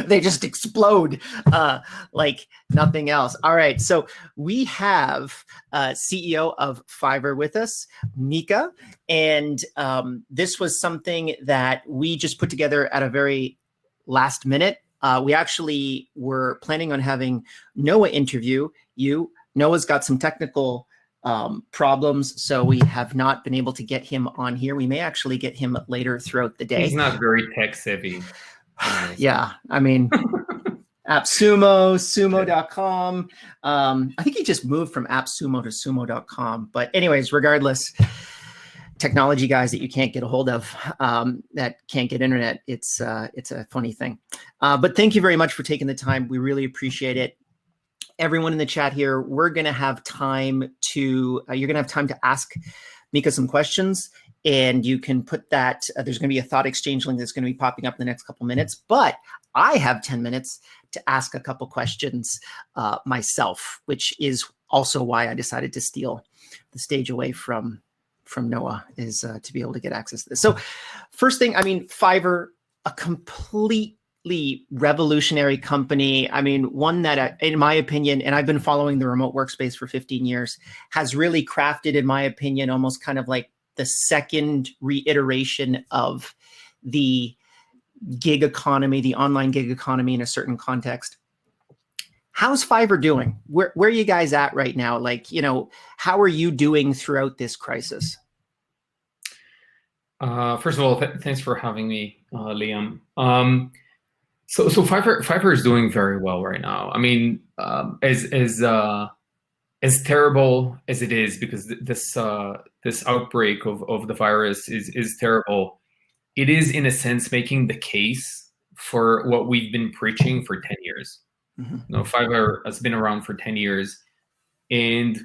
they just explode like nothing else. All right, so we have CEO of Fiverr with us, Micha, and this was something that we just put together at a very last minute. We actually were planning on having Noah interview you. Noah's got some technical problems, so we have not been able to get him on here. We may actually get him later throughout the day. He's not very tech savvy. Yeah, I mean, AppSumo, sumo.com. I think he just moved from AppSumo to sumo.com. But anyways, regardless, technology guys that you can't get a hold of, that can't get internet, it's a funny thing. But thank you very much for taking the time. We really appreciate it. Everyone in the chat here, we're going to have time to, you're going to have time to ask Micha some questions, and you can put that, there's going to be a thought exchange link that's going to be popping up in the next couple minutes, but I have 10 minutes to ask a couple questions myself, which is also why I decided to steal the stage away from Noah, is to be able to get access to this. So first thing, I mean, Fiverr, a completely revolutionary company. I mean, one that, in my opinion, and I've been following the remote workspace for 15 years, has really crafted, in my opinion, almost kind of like the second reiteration of the gig economy, the online gig economy in a certain context. How's Fiverr doing? Where are you guys at right now? Like, you know, how are you doing throughout this crisis? First of all, thanks for having me, Liam. So Fiverr is doing very well right now. I mean, as terrible as it is, because this outbreak of the virus is terrible, it is in a sense making the case for what we've been preaching for 10 years. Mm-hmm. You know, Fiverr has been around for 10 years, and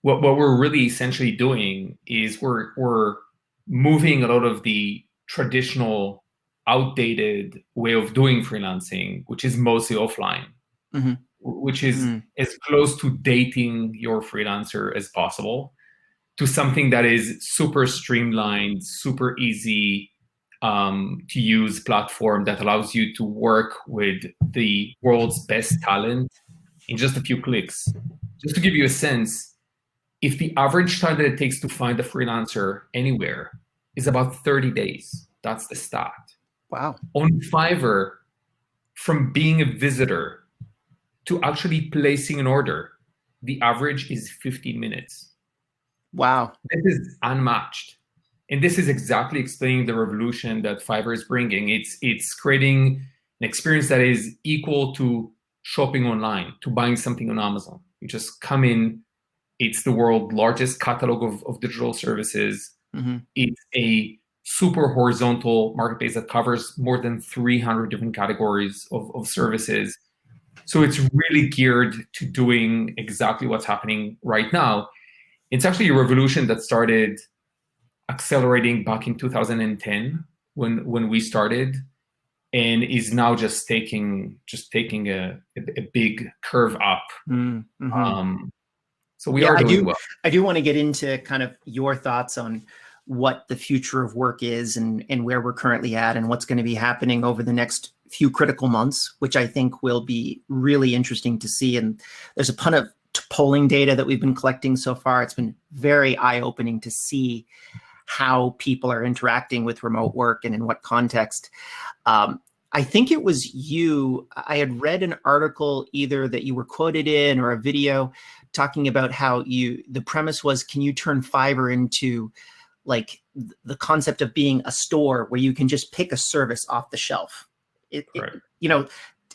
what we're really essentially doing is we're moving a lot of the traditional, outdated way of doing freelancing, which is mostly offline, mm-hmm. which is as close to dating your freelancer as possible, to something that is super streamlined, super easy to use platform that allows you to work with the world's best talent in just a few clicks. Just to give you a sense, if the average time that it takes to find a freelancer anywhere is about 30 days, that's the stat. Wow. On Fiverr, from being a visitor to actually placing an order, the average is 15 minutes. Wow. This is unmatched. And this is exactly explaining the revolution that Fiverr is bringing. It's creating an experience that is equal to shopping online, to buying something on Amazon. You just come in, it's the world's largest catalog of digital services. Mm-hmm. It's a super horizontal marketplace that covers more than 300 different categories of services. So it's really geared to doing exactly what's happening right now. It's actually a revolution that started accelerating back in 2010 when we started, and is now just taking a big curve up. Mm-hmm. So we are doing well. I do want to get into kind of your thoughts on what the future of work is and where we're currently at and what's going to be happening over the next few critical months, which I think will be really interesting to see. And there's a ton of polling data that we've been collecting so far. It's been very eye-opening to see how people are interacting with remote work and in what context. I think it was you, I had read an article either that you were quoted in or a video talking about how the premise was, can you turn Fiverr into like the concept of being a store where you can just pick a service off the shelf? You know,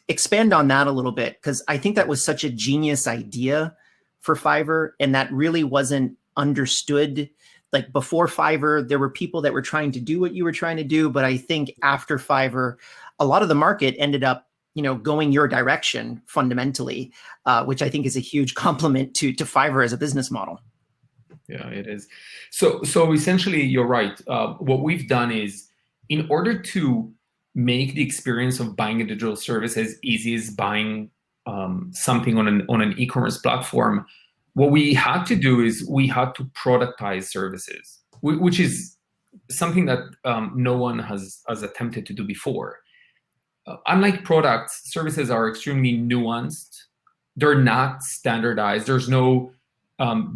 expand on that a little bit, because I think that was such a genius idea for Fiverr, and that really wasn't understood. Like before Fiverr, there were people that were trying to do what you were trying to do, but I think after Fiverr, a lot of the market ended up, you know, going your direction fundamentally, which I think is a huge compliment to Fiverr as a business model. Yeah, it is. So essentially, you're right. What we've done is, in order to make the experience of buying a digital service as easy as buying something on an e-commerce platform, what we had to do is we had to productize services, which is something that no one has attempted to do before. unlike products, services are extremely nuanced. They're not standardized. There's no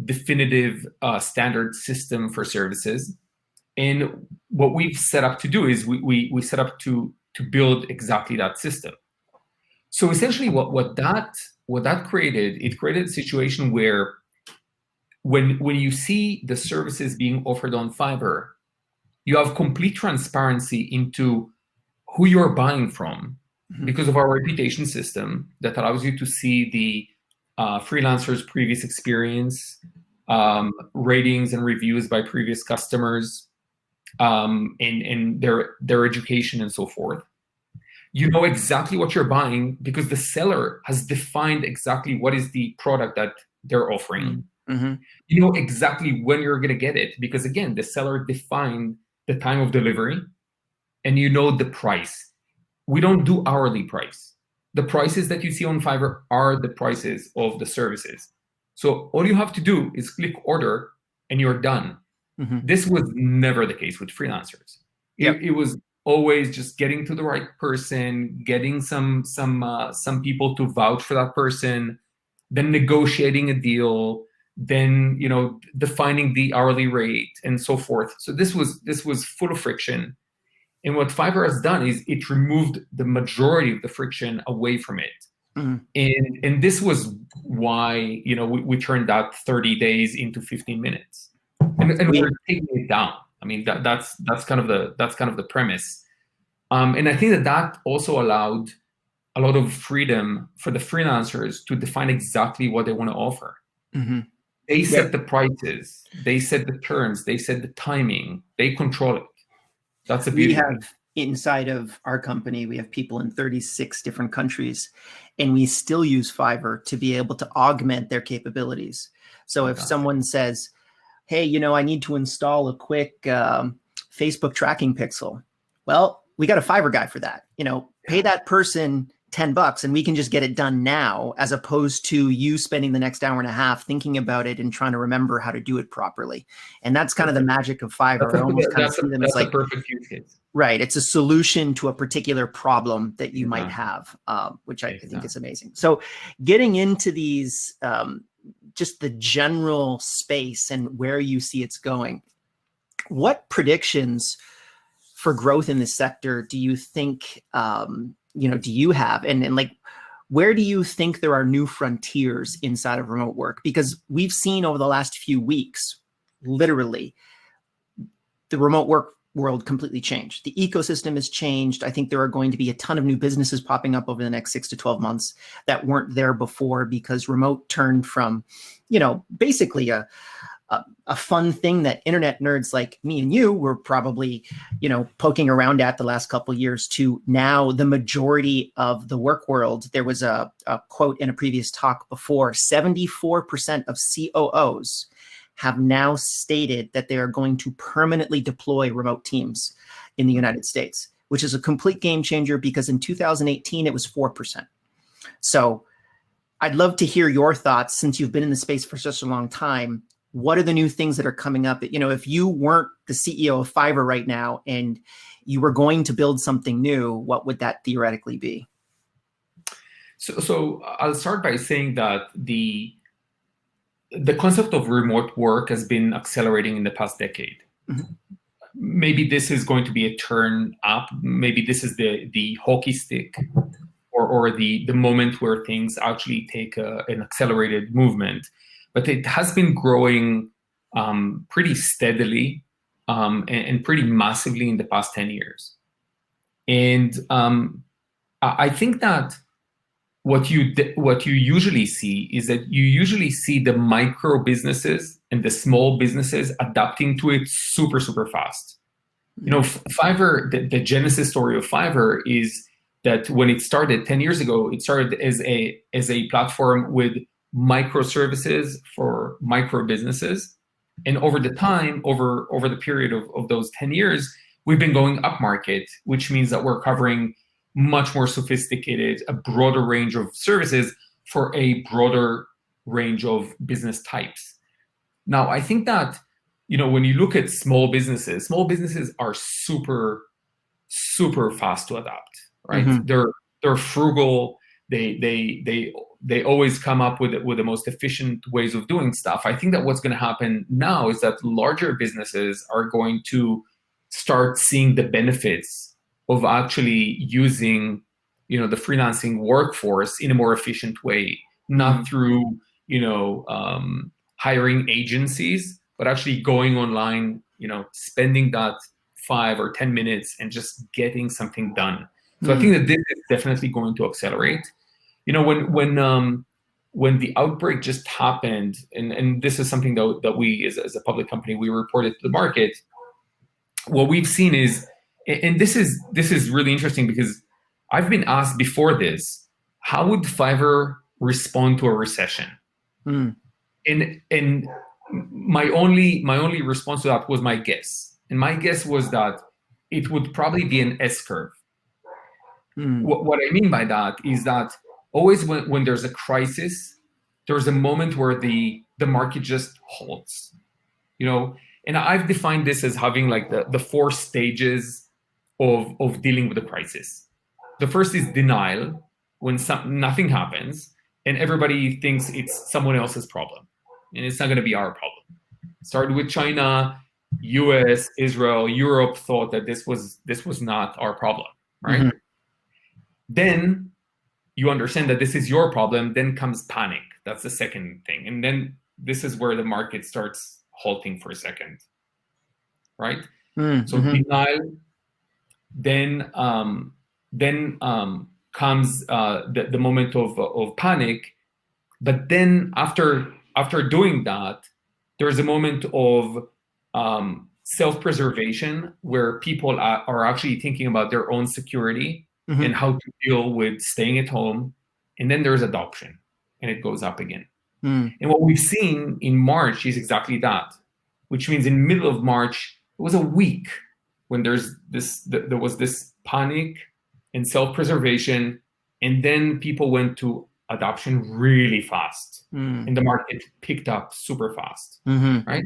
definitive standard system for services. And what we've set up to do is we set up to build exactly that system. So essentially what that created, it created a situation where when you see the services being offered on Fiverr, you have complete transparency into who you're buying from because of our reputation system that allows you to see the freelancer's previous experience, ratings and reviews by previous customers, and their education and so forth. You know exactly what you're buying because the seller has defined exactly what is the product that they're offering. Mm-hmm. You know exactly when you're going to get it because, again, the seller defined the time of delivery, and you know the price. We don't do hourly price. The prices that you see on Fiverr are the prices of the services. So all you have to do is click order and you're done. Mm-hmm. This was never the case with freelancers. Yep. It was always just getting to the right person, getting some people to vouch for that person, then negotiating a deal, then defining the hourly rate and so forth. So this was full of friction. And what Fiverr has done is it removed the majority of the friction away from it. Mm-hmm. And this was why we turned that 30 days into 15 minutes. And we're taking it down. I mean that's kind of the premise. And I think that also allowed a lot of freedom for the freelancers to define exactly what they want to offer. Mm-hmm. They set the prices, they set the terms, they set the timing, they control it. That's a beauty. We have inside of our company, we have people in 36 different countries, and we still use Fiverr to be able to augment their capabilities. So if someone says, hey, I need to install a quick Facebook tracking pixel. Well, we got a Fiverr guy for that. Pay that person $10 and we can just get it done now, as opposed to you spending the next hour and a half thinking about it and trying to remember how to do it properly. And that's kind of the magic of Fiverr. I almost kind of see them as like a perfect use case. Right. It's a solution to a particular problem that you might have, which I think is amazing. So getting into these, just the general space and where you see it's going, what predictions for growth in this sector do you think, do you have? And like, where do you think there are new frontiers inside of remote work? Because we've seen over the last few weeks, literally, the remote work world completely changed. The ecosystem has changed. I think there are going to be a ton of new businesses popping up over the next 6 to 12 months that weren't there before, because remote turned from, basically a fun thing that internet nerds like me and you were probably, poking around at the last couple of years, to now the majority of the work world. There was a quote in a previous talk before, 74% of COOs have now stated that they are going to permanently deploy remote teams in the United States, which is a complete game changer, because in 2018, it was 4%. So I'd love to hear your thoughts, since you've been in the space for such a long time. What are the new things that are coming up? If you weren't the CEO of Fiverr right now and you were going to build something new, what would that theoretically be? So I'll start by saying that the concept of remote work has been accelerating in the past decade. Mm-hmm. Maybe this is going to be a turn up. Maybe this is the hockey stick, or the moment where things actually take an accelerated movement. But it has been growing pretty steadily and pretty massively in the past 10 years. And I think that what you usually see is that you usually see the micro businesses and the small businesses adapting to it super, super fast. Fiverr, the genesis story of Fiverr is that when it started 10 years ago, it started as a platform with microservices for micro businesses. And over the the period of those 10 years, we've been going up market, which means that we're covering much more sophisticated, a broader range of services for a broader range of business types. Now, I think that, when you look at small businesses are super, super fast to adapt. right? Mm-hmm. They're frugal. They always come up with the most efficient ways of doing stuff. I think that what's going to happen now is that larger businesses are going to start seeing the benefits of actually using, the freelancing workforce in a more efficient way, not through, hiring agencies, but actually going online, spending that 5 or 10 minutes and just getting something done. So I think that this is definitely going to accelerate. When the outbreak just happened, and this is something that we as a public company, we reported to the market. What we've seen is, and this is really interesting because I've been asked before this, how would Fiverr respond to a recession? And my only response to that was my guess. And my guess was that it would probably be an S curve. What I mean by that is that always when there's a crisis, there's a moment where the market just halts, and I've defined this as having like the 4 stages of dealing with a crisis. The first is denial, when nothing happens and everybody thinks it's someone else's problem and it's not going to be our problem. It started with China, US, Israel, Europe thought that this was not our problem, right? Then you understand that this is your problem, then comes panic. That's the second thing. And then this is where the market starts halting for a second, right? So denial, then comes the moment of panic. But then after doing that, there's a moment of self-preservation where people are actually thinking about their own security and how to deal with staying at home. And then there's adoption and it goes up again. And what we've seen in March is exactly that, which means in middle of March, it was a week when there was this panic and self-preservation. And then people went to adoption really fast and the market picked up super fast, right?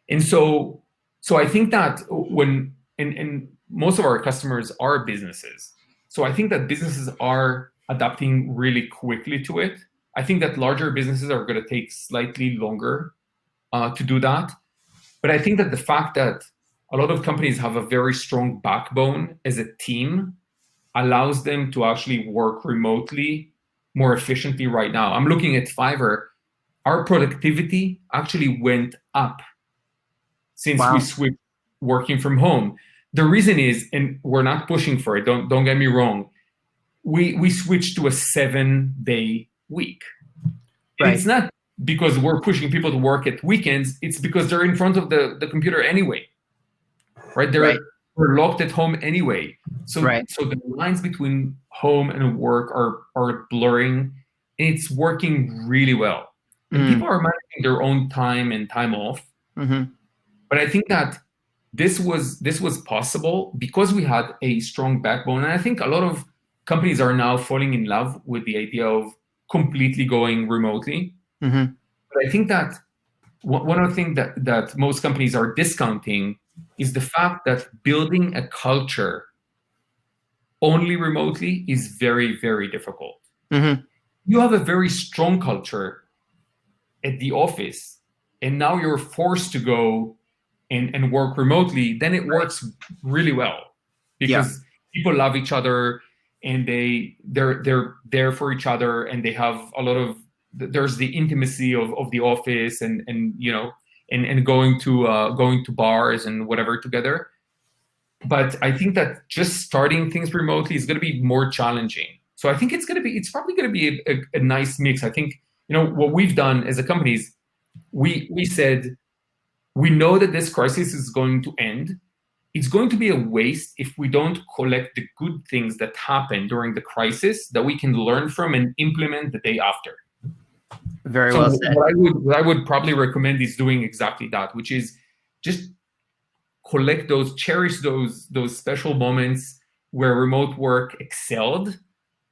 And so I think that and most of our customers are businesses. So I think that businesses are adapting really quickly to it. I think that larger businesses are going to take slightly longer to do that. But I think that the fact that a lot of companies have a very strong backbone as a team allows them to actually work remotely more efficiently right now. I'm looking at Fiverr. Our productivity actually went up since we switched working from home. The reason is, and we're not pushing for it, don't get me wrong, we switched to a 7-day week. And it's not because we're pushing people to work at weekends, it's because they're in front of the computer anyway, right? We're locked at home anyway. So the lines between home and work are blurring, and it's working really well. And people are managing their own time and time off. But I think that this was possible because we had a strong backbone. And I think a lot of companies are now falling in love with the idea of completely going remotely. But I think that one of the things that most companies are discounting is the fact that building a culture only remotely is very, very difficult. You have a very strong culture at the office, and now you're forced to go and work remotely, then it works really well because people love each other and they're there for each other, and they have a lot of, there's the intimacy of the office and going to bars and whatever together. But I think that just starting things remotely is going to be more challenging. So I think it's probably going to be a nice mix. I think, what we've done as a company is we said, we know that this crisis is going to end. It's going to be a waste if we don't collect the good things that happen during the crisis that we can learn from and implement the day after. Very well said. What I would probably recommend is doing exactly that, which is just cherish those special moments where remote work excelled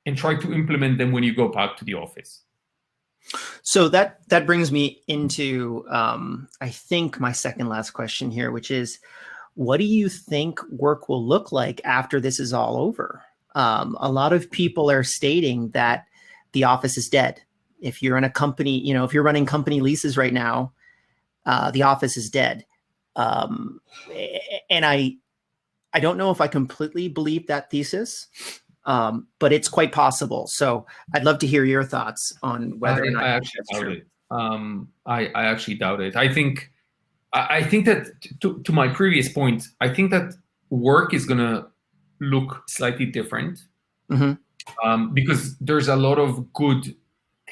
and try to implement them when you go back to the office. So that brings me into, I think, my second last question here, which is, what do you think work will look like after this is all over? A lot of people are stating that the office is dead. If you're in a company, if you're running company leases right now, the office is dead. And I don't know if I completely believe that thesis, but it's quite possible. So I'd love to hear your thoughts on whether or not I actually that's doubt true. it. I actually doubt it. I think that to my previous point, I think that work is going to look slightly different, because there's a lot of good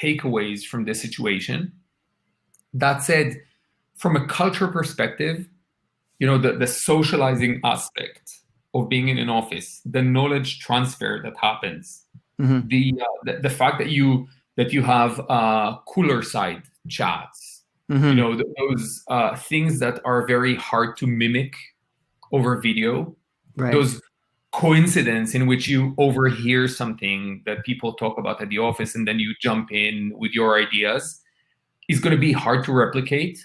takeaways from this situation. That said, from a culture perspective, the socializing aspect of being in an office, the knowledge transfer that happens, the fact that you have cooler side chats, those things that are very hard to mimic over video, Right. those coincidence in which you overhear something that people talk about at the office and then you jump in with your ideas, is going to be hard to replicate.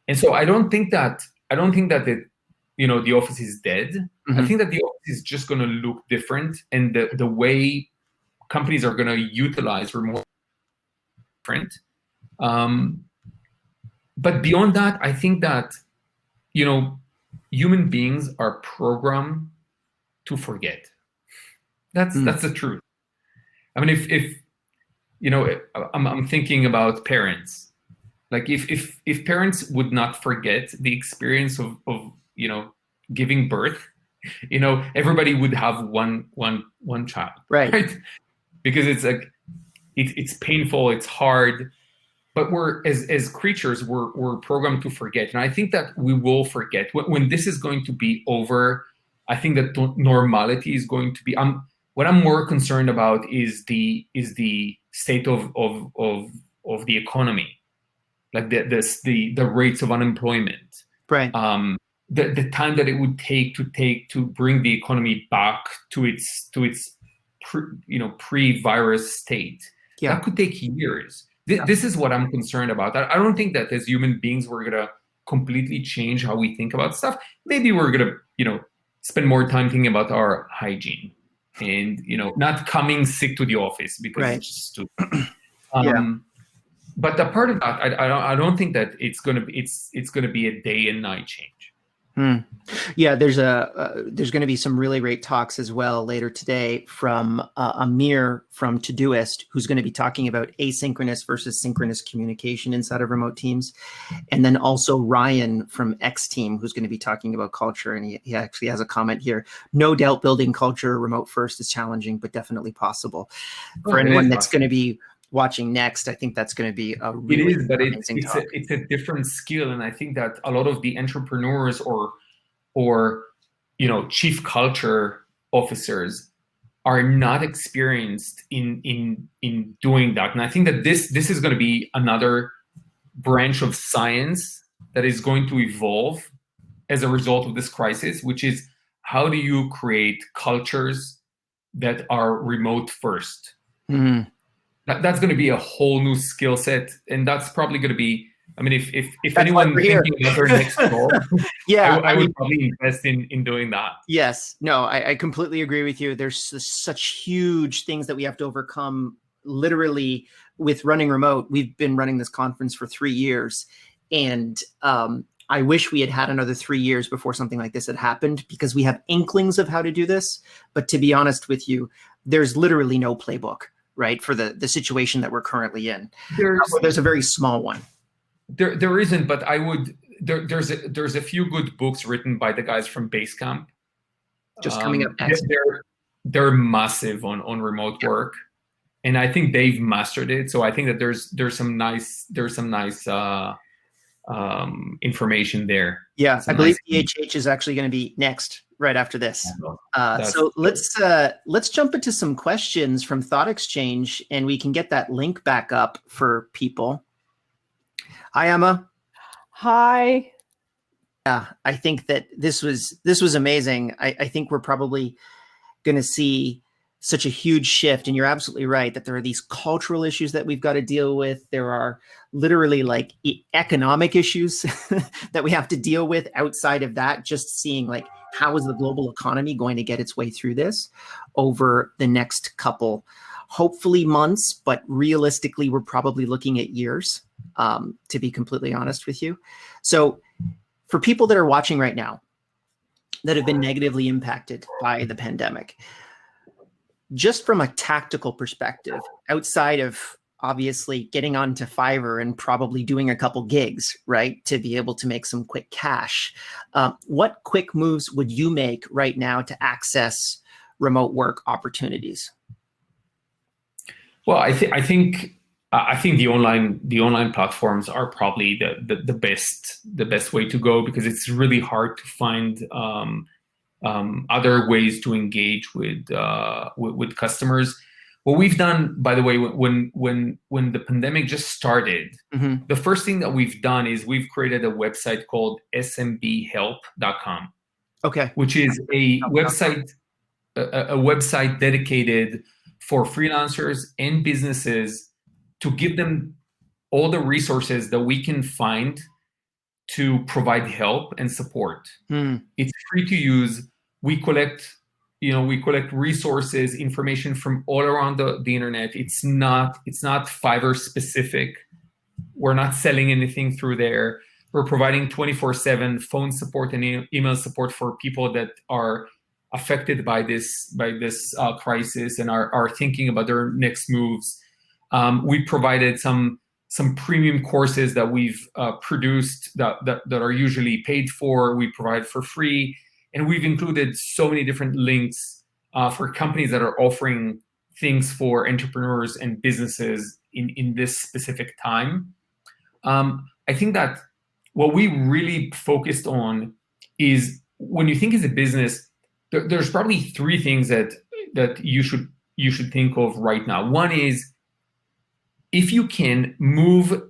And so I don't think that the office is dead. I think that the office is just going to look different, and the way companies are going to utilize remote different. But beyond that, I think that human beings are programmed to forget. That's the truth. I mean, if I'm thinking about parents. Like if parents would not forget the experience of giving birth, everybody would have one child, right? Because it's like it's painful, it's hard, but we're as creatures we're programmed to forget, and I think that we will forget when this is going to be over. I think that normality is going to be. What I'm more concerned about is the state of the economy. Like the rates of unemployment, right? The time that it would take to bring the economy back to its pre-virus state. Yeah. That could take years. This is what I'm concerned about. I don't think that as human beings we're gonna completely change how we think about stuff. Maybe we're gonna spend more time thinking about our hygiene and not coming sick to the office because it's just stupid. But the part of that, I don't think that it's gonna be a day and night change. Yeah, there's going to be some really great talks as well later today from Amir from Todoist, who's going to be talking about asynchronous versus synchronous communication inside of remote teams, and then also Ryan from X Team, who's going to be talking about culture, and he actually has a comment here. No doubt, building culture remote first is challenging, but definitely possible. For anyone that's going to be watching next, I think that's going to be a really amazing talk. It's a different skill, and I think that a lot of the entrepreneurs or chief culture officers are not experienced in doing that, and I think that this is going to be another branch of science that is going to evolve as a result of this crisis, which is how do you create cultures that are remote first. That's going to be a whole new skill set, and that's probably going to be. I mean, if anyone thinking about their next goal, I would probably invest in doing that. Yes, no, I completely agree with you. There's such huge things that we have to overcome. Literally, with running remote, we've been running this conference for 3 years, and I wish we had another 3 years before something like this had happened, because we have inklings of how to do this. But to be honest with you, there's literally no playbook. Right, for the situation that we're currently in. There's a very small one. There isn't, but I would. There's a few good books written by the guys from Basecamp. Just coming up next. They're massive on remote work, and I think they've mastered it. So I think that there's some nice information there. Yeah, I believe EHH is actually going to be next. Right after this. So let's jump into some questions from Thought Exchange, and we can get that link back up for people. Hi, Emma. Hi. Yeah, I think that this was amazing. I think we're probably going to see such a huge shift, and you're absolutely right that there are these cultural issues that we've got to deal with. There are literally like economic issues that we have to deal with outside of that. Just seeing like how is the global economy going to get its way through this over the next couple, hopefully months, but realistically, we're probably looking at years, to be completely honest with you. So for people that are watching right now that have been negatively impacted by the pandemic, just from a tactical perspective, outside of obviously getting onto Fiverr and probably doing a couple gigs, right, to be able to make some quick cash, what quick moves would you make right now to access remote work opportunities? Well, I think the online platforms are probably the best way to go, because it's really hard to find other ways to engage with customers. What we've done, by the way, when the pandemic just started, the first thing that we've done is we've created a website called smbhelp.com. Okay. Which is a website dedicated for freelancers and businesses to give them all the resources that we can find to provide help and support. It's free to use. We collect resources, information from all around the internet. It's not Fiverr specific. We're not selling anything through there. We're providing 24/7 phone support and email support for people that are affected by this crisis and are thinking about their next moves. We provided some premium courses that we've produced that are usually paid for. We provide for free. And we've included so many different links for companies that are offering things for entrepreneurs and businesses in this specific time. I think that what we really focused on is, when you think as a business, there's probably three things that you should think of right now. One is, if you can move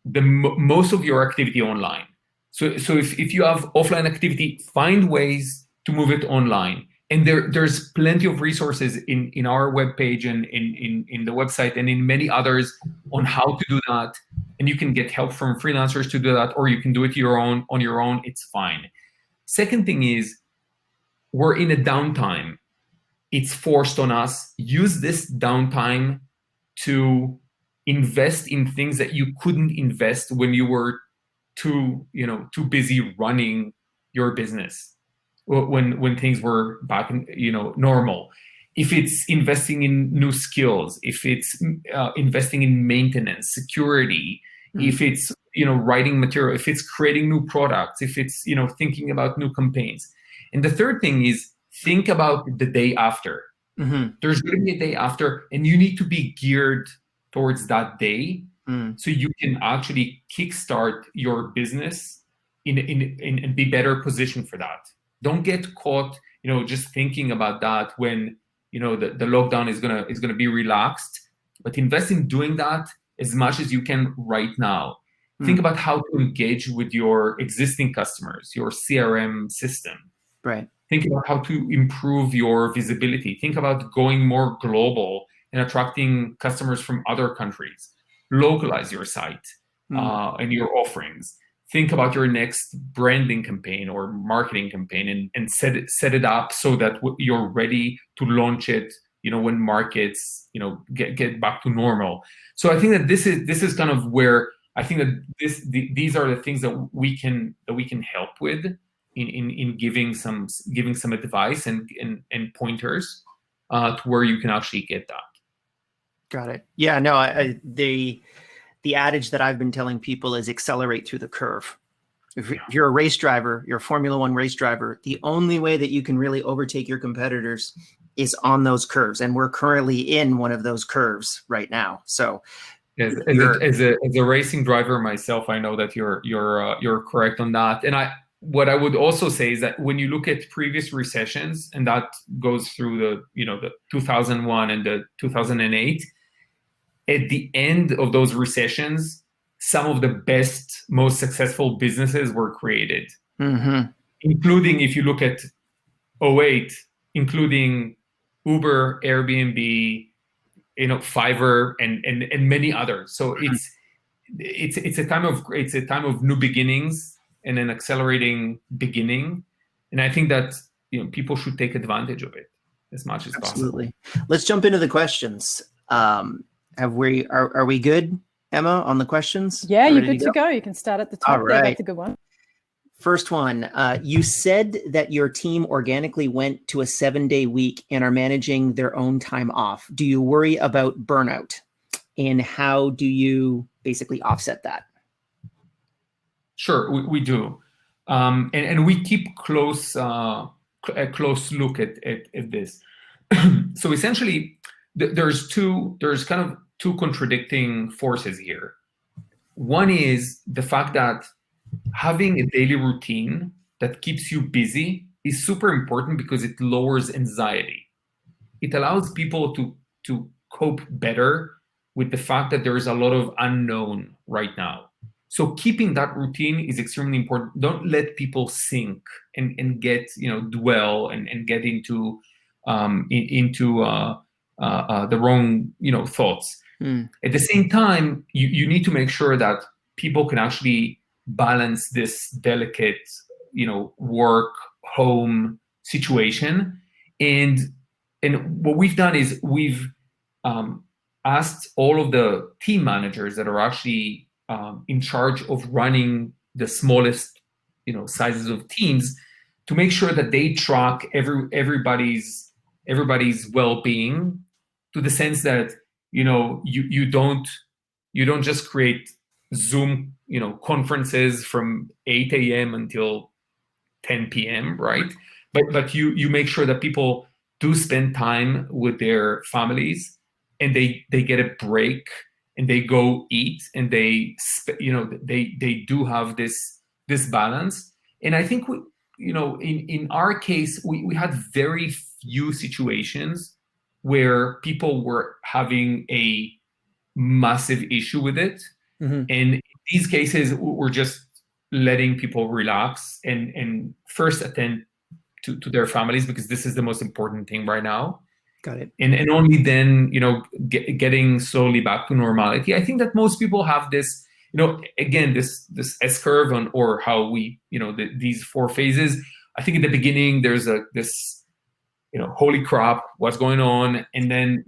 most of your activity online. So if you have offline activity, find ways to move it online. And there's plenty of resources in our webpage and in the website and in many others on how to do that. And you can get help from freelancers to do that, or you can do it on your own. It's fine. Second thing is, we're in a downtime. It's forced on us. Use this downtime to invest in things that you couldn't invest when you were too busy running your business when things were back in normal. If it's investing in new skills, if it's investing in maintenance, security, if it's writing material, if it's creating new products, if it's thinking about new campaigns. And the third thing is, think about the day after. There's going to be a day after, and you need to be geared towards that day. So you can actually kickstart your business and be better positioned for that. Don't get caught, just thinking about that when the lockdown is gonna be relaxed. But invest in doing that as much as you can right now. Think about how to engage with your existing customers, your CRM system. Right. Think about how to improve your visibility. Think about going more global and attracting customers from other countries. Localize your site and your offerings. Think about your next branding campaign or marketing campaign and set it up so that you're ready to launch it, when markets, get back to normal. So I think that this is kind of where I think that these are the things that we can help with in giving some advice and pointers to where you can actually get that. Got it. Yeah, no, the adage that I've been telling people is accelerate through the curve. If you're a race driver, you're a Formula One race driver, the only way that you can really overtake your competitors is on those curves. And we're currently in one of those curves right now. So as a racing driver myself, I know that you're correct on that. And what I would also say is that when you look at previous recessions, and that goes through the 2001 and the 2008, at the end of those recessions, some of the best, most successful businesses were created, including, if you look at 2008, including Uber, Airbnb, Fiverr, and many others. So it's a time of new beginnings and an accelerating beginning. And I think that people should take advantage of it as much as Absolutely. possible. Let's jump into the questions. Are we good, Emma, on the questions? Yeah, you're good to go. You can start at the top. All right. That's a good one. First one, you said that your team organically went to a 7-day week and are managing their own time off. Do you worry about burnout? And how do you basically offset that? Sure, we do. And we keep a close look at this. So essentially, there's kind of two contradicting forces here. One is the fact that having a daily routine that keeps you busy is super important because it lowers anxiety. It allows people to cope better with the fact that there is a lot of unknown right now. So keeping that routine is extremely important. Don't let people sink and get, dwell and get into the wrong, thoughts. At the same time, you need to make sure that people can actually balance this delicate, work home situation. And what we've done is we've asked all of the team managers that are actually in charge of running the smallest, sizes of teams to make sure that they track everybody's well-being, to the sense that you don't just create Zoom conferences from 8 a.m. until 10 p.m. right? But you make sure that people do spend time with their families, and they get a break, and they go eat, and they do have this balance. And I think in our case we had very few situations where people were having a massive issue with it. And in these cases, we're just letting people relax and first attend to their families, because this is the most important thing right now. Got it. And only then, getting slowly back to normality. I think that most people have this, again, this S curve on, or how we, these 4 phases. I think in the beginning there's this, holy crap, what's going on? And then,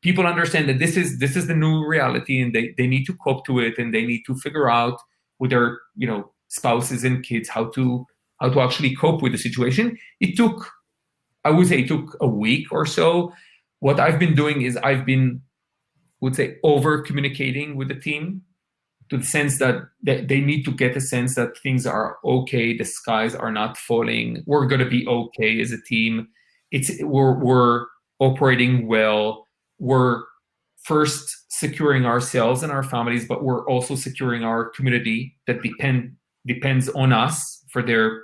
people understand that this is the new reality, and they need to cope to it, and they need to figure out with their, spouses and kids how to actually cope with the situation. I would say it took a week or so. What I've been doing is over communicating with the team, to the sense that they need to get a sense that things are okay. The skies are not falling. We're going to be okay as a team. We're operating well. We're first securing ourselves and our families, but we're also securing our community that depends on us for their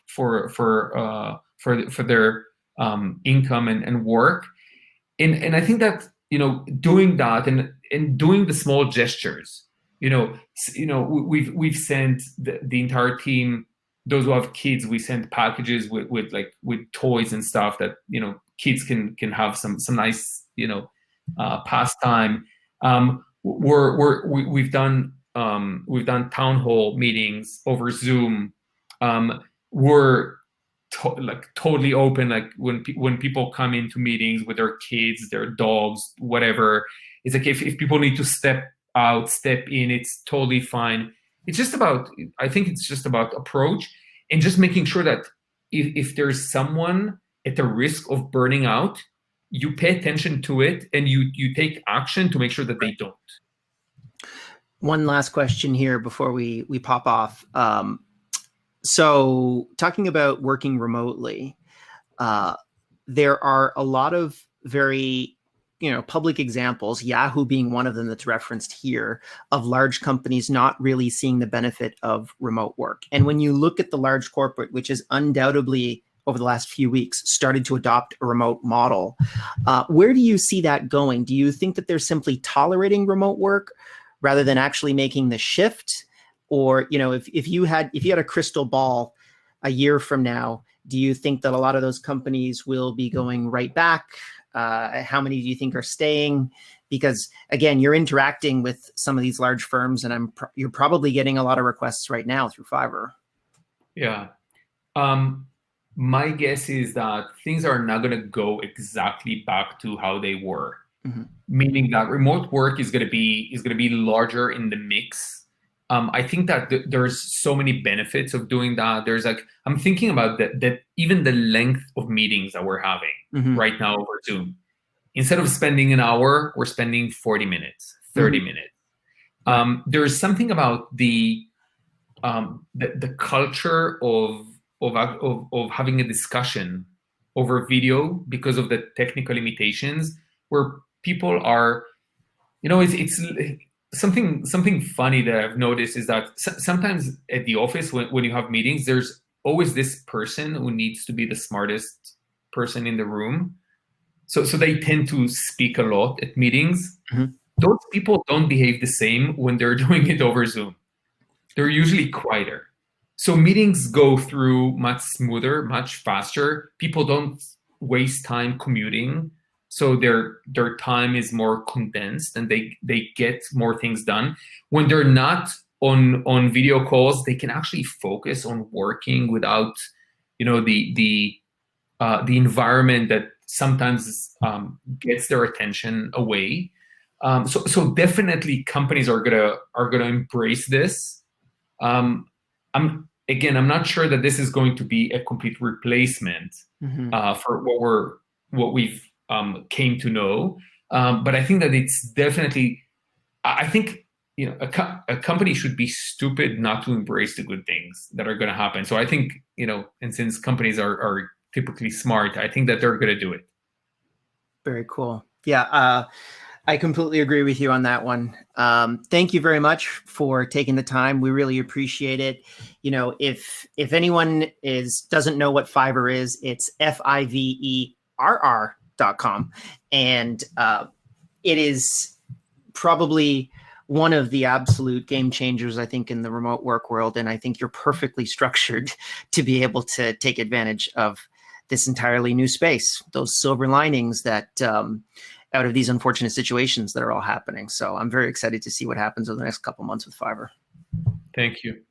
for their income and work. And I think that doing that and doing the small gestures, we've sent the entire team, those who have kids, we send packages with toys and stuff that kids can have some nice pastime. We've done town hall meetings over Zoom. We're totally open. Like when people come into meetings with their kids, their dogs, whatever, it's like if people need to step in, it's totally fine. I think it's just about approach, and just making sure that if there's someone at the risk of burning out, you pay attention to it and you take action to make sure that they don't. One last question here before we pop off. So talking about working remotely, there are a lot of very, public examples, Yahoo being one of them that's referenced here, of large companies not really seeing the benefit of remote work. And when you look at the large corporate, which is undoubtedly over the last few weeks started to adopt a remote model, where do you see that going? Do you think that they're simply tolerating remote work rather than actually making the shift? Or, if you had a crystal ball a year from now, do you think that a lot of those companies will be going right back? How many do you think are staying? Because again, you're interacting with some of these large firms, and you're probably getting a lot of requests right now through Fiverr. Yeah. My guess is that things are not going to go exactly back to how they were, meaning that remote work is going to be larger in the mix. I think that there's so many benefits of doing that. There's like, I'm thinking about that even the length of meetings that we're having right now over Zoom. Instead of spending an hour, we're spending 40 minutes, 30 minutes. There's something about the culture of having a discussion over video because of the technical limitations, where people are, it's something funny that I've noticed is that sometimes at the office when you have meetings, there's always this person who needs to be the smartest person in the room. So they tend to speak a lot at meetings. Those people don't behave the same when they're doing it over Zoom. They're usually quieter. So meetings go through much smoother, much faster. People don't waste time commuting. So their time is more condensed and they get more things done. When they're not on video calls, they can actually focus on working without, the environment that sometimes gets their attention away. So definitely companies are gonna embrace this. I'm not sure that this is going to be a complete replacement for what we've came to know, but I think that it's definitely. I think a company should be stupid not to embrace the good things that are going to happen. So I think and since companies are typically smart, I think that they're going to do it. Very cool. Yeah. I completely agree with you on that one. Thank you very much for taking the time. We really appreciate it. If anyone doesn't know what Fiverr is, it's Fiverr.com. And it is probably one of the absolute game changers, I think, in the remote work world. And I think you're perfectly structured to be able to take advantage of this entirely new space, those silver linings that out of these unfortunate situations that are all happening. So I'm very excited to see what happens over the next couple months with Fiverr. Thank you.